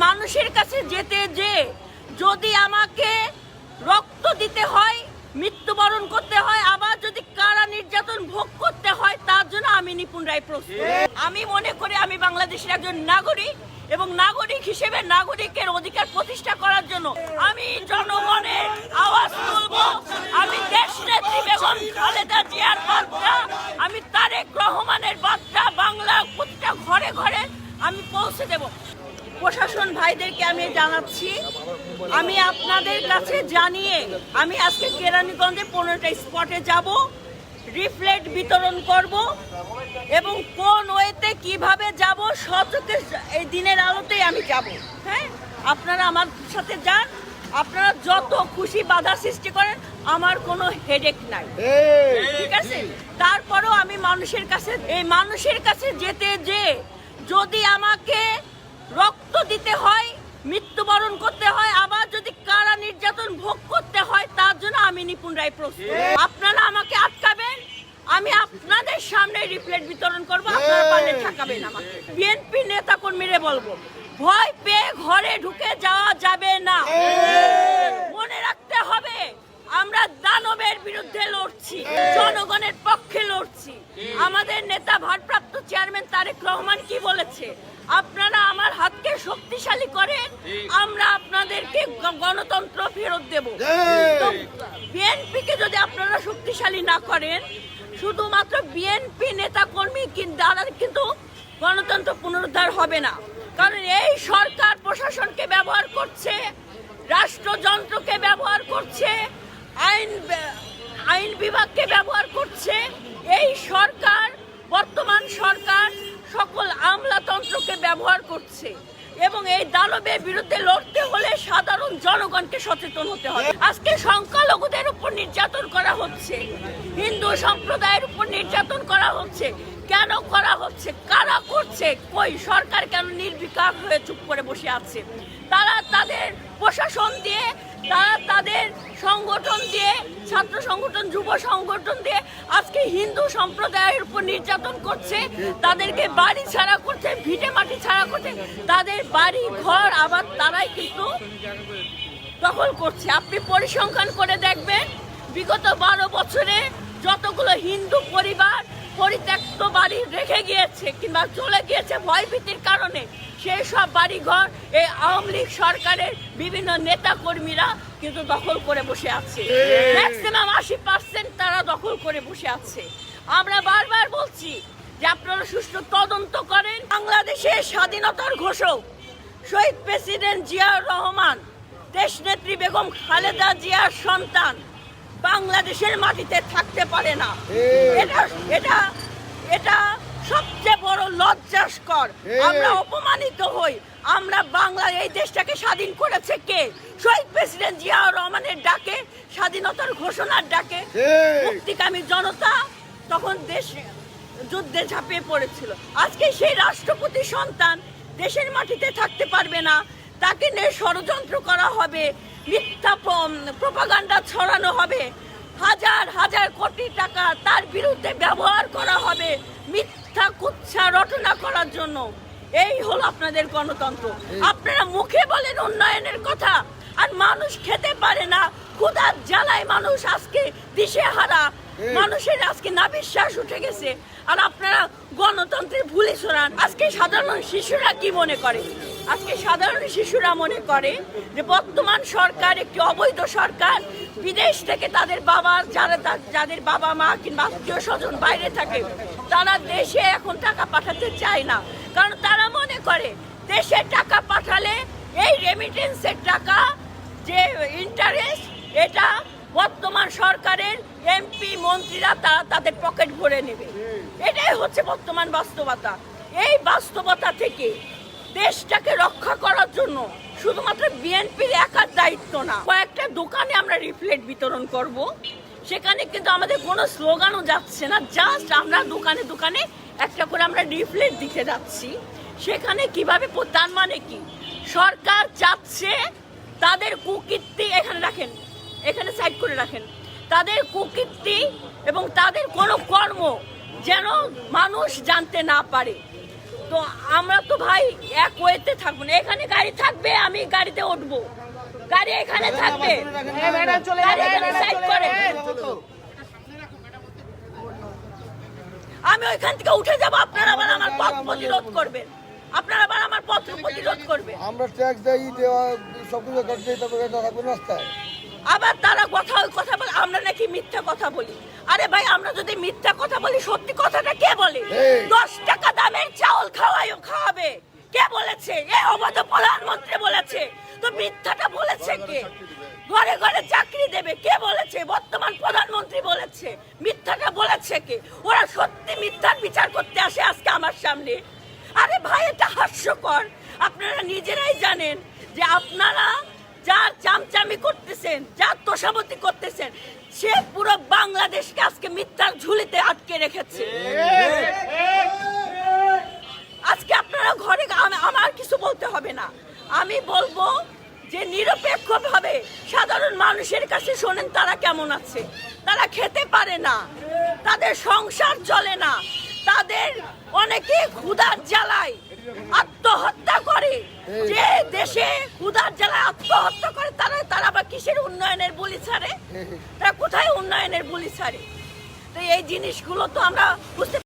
মানুষের কাছে যেতে যে যদি আমাকে রক্ত দিতে হয়, মৃত্যুবরণ করতে হয়, আবার যদি কারা নির্যাতন ভোগ করতে হয়, তার জন্য আমি নিপুণ রায় প্রস্তুত। আমি মনে করি আমি বাংলাদেশের একজন নাগরিক এবং নাগরিক হিসেবে নাগরিকের অধিকার প্রতিষ্ঠা করার জন্য আমি জনগণের আওয়াজ তুলব। আমি দেশনেত্রী বেগম খালেদা জিয়ার বার্তা, আমি তারেক রহমানের বার্তা বাংলার প্রতিটা ঘরে ঘরে আমি পৌঁছে দেব। প্রশাসন ভাইদেরকে আমি জানাচ্ছি, আমি আপনাদের কাছে জানিয়ে আমি আজকে কেরানীগঞ্জে 15টা স্পটে যাব, রিফ্লেক্ট বিতরণ করব এবং কোন ওয়েতে কিভাবে যাব সচকে এই দিনের আলোতেই আমি যাব। হ্যাঁ, আপনারা আমার সাথে যান, আপনারা যত খুশি বাধা সৃষ্টি করেন, আমার কোনো হেডেক নাই, ঠিক আছে? তারপরেও আমি মানুষের কাছে যেতে যে যদি আমাকে রক্ত দিতে হয়, মৃত্যুবরণ করতে হয়, আবার যদি কারা নির্যাতন ভোগ করতে হয়, তার জন্য আমি নিপুণ রায় প্রস্তুত। আপনারা আমাকে আটকাবেন, আমি আপনাদের সামনে রিফ্লেক্ট বিতরণ করবো, আপনারা পারলে ঠেকাবেন আমাকে। বিএনপি নেতা কর্মীরা বলবো, ভয় পেয়ে ঘরে ঢুকে যাওয়া যাবে না। মনে রাখতে হবে আমরা দানবের বিরুদ্ধে লড়ছি, জনগণের পক্ষে লড়ছি। আমাদের নেতা ভারপ্রাপ্ত চেয়ারম্যান তারেক রহমান কি বলেছে, আপনারা আমার হাতকে শক্তিশালী করেন, আমরা আপনাদেরকে গণতন্ত্র ফেরত দেব। বিএনপিকে যদি আপনারা শক্তিশালী না করেন, শুধুমাত্র বিএনপি নেতা কর্মী দ্বারা কিন্তু গণতন্ত্র পুনরুদ্ধার হবে না। কারণ এই সরকার প্রশাসনকে ব্যবহার করছে, রাষ্ট্রযন্ত্রকে ব্যবহার করছে, আইন বিভাগকে ব্যবহার করছে। এই সরকার, বর্তমান সরকার সকল আমলাতন্ত্রকে ব্যবহার করছে এবং এই দানবের বিরুদ্ধে লড়তে হলে সাধারণ জনগণকে সচেতন হতে হবে। আজকে সংখ্যালঘুদের উপর নির্যাতন করা হচ্ছে, হিন্দু সম্প্রদায়ের উপর নির্যাতন করা হচ্ছে। কেন করা হচ্ছে, কারা করছে, কই সরকার কেন নির্বিকার হয়ে চুপ করে বসে আছে? তারা তাদের প্রশাসন দিয়ে, তারা তাদের সংগঠন দিয়ে, ছাত্র সংগঠন, যুব সংগঠন দিয়ে আজকে হিন্দু সম্প্রদায়ের উপর নির্যাতন করছে, তাদেরকে বাড়ি ছাড়া করছে, ভিটে মাটি ছাড়া করছে, তাদের বাড়ি ঘর আবার তারাই কিন্তু দখল করছে। আপনি পরিসংখ্যান করে দেখবেন, বিগত 12 বছরে যতগুলো হিন্দু পরিবার পরিত্যক্ত বাড়ি রেখে গিয়েছে কিংবা চলে গিয়েছে ভয়ভীতির কারণে, সেই সব বাড়িঘর এই আওয়ামী লীগ সরকারের বিভিন্ন নেতা কর্মীরা কিন্তু দখল করে বসে আছে। ম্যাক্সিমাম 80% তারা দখল করে বসে আছে। আমরা বারবার বলছি যে আপনারা সুষ্ঠু তদন্ত করেন। বাংলাদেশের স্বাধীনতার ঘোষক শহীদ প্রেসিডেন্ট জিয়াউর রহমান, দেশনেত্রী বেগম খালেদা জিয়ার সন্তান বাংলাদেশের মাটিতে থাকতে পারে না। এটা সবচেয়ে বড় লজ্জাস্কর। আমরা অপমানিত হই। আমরা বাংলা, এই দেশটাকে স্বাধীন করেছে কে? শহীদ প্রেসিডেন্ট জিয়াউর রহমানের ডাকে, স্বাধীনতার ঘোষণার ডাকে মুক্তিকামী জনতা তখন দেশ যুদ্ধে ঝাঁপিয়ে পড়েছিল। আজকে সেই রাষ্ট্রপতি সন্তান দেশের মাটিতে থাকতে পারবে না, তাকে নিয়ে ষড়যন্ত্র করা হবে, মিথ্যা প্রপাগান্ডা ছড়ানো হবে, হাজার হাজার কোটি টাকা তার বিরুদ্ধে ব্যবহার করা হবে মিথ্যা কুৎসা রটনা করার জন্য। এই হলো আপনাদের গণতন্ত্র। আপনারা মুখে বলেন উন্নয়নের কথা, আর মানুষ খেতে পারে না, ক্ষুধার জ্বালায় মানুষ আজকে দিশেহারা, মানুষের আজকে নাবিশ্বাস উঠে গেছে, আর আপনারা গণতন্ত্রের ভুলে ছড়ান। আজকে সাধারণ শিশুরা কি মনে করে? আজকে সাধারণ শিশুরা মনে করে যে বর্তমান সরকার একটি অবৈধ সরকার। বিদেশ থেকে তাদের যাদের বাবা মা কিংবা আত্মীয় স্বজন বাইরে থাকে, তারা দেশে এখন টাকা পাঠাতে চায় না, কারণ তারা মনে করে দেশে টাকা পাঠালে এই রেমিটেন্সের টাকা যে ইন্টারেস্ট, এটা বর্তমান সরকারের এমপি মন্ত্রীরা তাদের পকেট ভরে নেবে। এটাই হচ্ছে বর্তমান বাস্তবতা। এই বাস্তবতা থেকে দেশটাকে রক্ষা করার জন্য শুধুমাত্র বিএনপির একার দায়িত্ব না, কয়েকটা দোকানে আমরা রিফ্লেক্ট বিতরণ করব। সেখানে কিন্তু আমাদের কোনো স্লোগানও যাচ্ছে না, জাস্ট আমরা দোকানে দোকানে একটা করে আমরা রিফ্লেক্ট দিতে যাচ্ছি। সেখানে কিভাবে, তার মানে কি সরকার চাচ্ছে তাদের কুকীর্তি, এখানে রাখেন, এখানে সাইড করে রাখেন, তাদের কুকীর্তি এবং তাদের কোনো কর্ম যেন মানুষ জানতে না পারে। তো আমরা তো ভাই এক ওয়েতে থাকবো না, এখানে গাড়ি থাকবে, আমি গাড়িতে উঠবো, গাড়ি এখানে থাকবে, গাড়ি এখানে সাইড করে আমি ওইখান থেকে উঠে যাব, আপনারা আবার আমার পথ প্রতিরোধ করবেন, আপনারা আবার আমার পথ প্রতিরোধ করবেন। আমরা ট্যাক্স দেই, দেওয়া সবকিছু করতে তবে থাকবে রাস্তায়। আবার তারা কথা বলে আমরা নাকি মিথ্যা কথা বলি। আরে ভাই, আমরা যদি মিথ্যা কথা বলি, সত্যি কথাটা কে বলে? 10 টাকা দামের চাউল খাওয়াবে কে বলেছে? এই অবৈধ প্রধানমন্ত্রী বলেছে। তো মিথ্যাটা বলেছে কে? ঘরে ঘরে চাকরি দেবে কে বলেছে? বর্তমান প্রধানমন্ত্রী বলেছে। মিথ্যাটা বলেছে কে? ওরা সত্যি মিথ্যার বিচার করতে আসে আজকে আমার সামনে। আরে ভাই, এটা হাস্যকর। আপনারা নিজেরাই জানেন যে আপনারা যার চামচামি করতেছেন, যার তোষামতি করতেছেন, সে পুরো বাংলাদেশকে আজকে মিথ্যার ঝুলিতে আটকে রেখেছে। আজকে আপনারা ঘরে, আমার কিছু বলতে হবে না, আমি বলবো যে নিরপেক্ষভাবে সাধারণ মানুষের কাছে শোনেন তারা কেমন আছে। তারা খেতে পারে না, তাদের সংসার চলে না, তাদের অনেকে ক্ষুধার জ্বালায় আত্মহত্যা করে। যে দেশে ক্ষুধার জ্বালায় আত্মহত্যা করে, তারা আবার কিসের উন্নয়নের বলি ছাড়ে? তারা কোথায় উন্নয়নের বলি ছাড়ে? তো এই জিনিসগুলো তো আমরা বুঝতে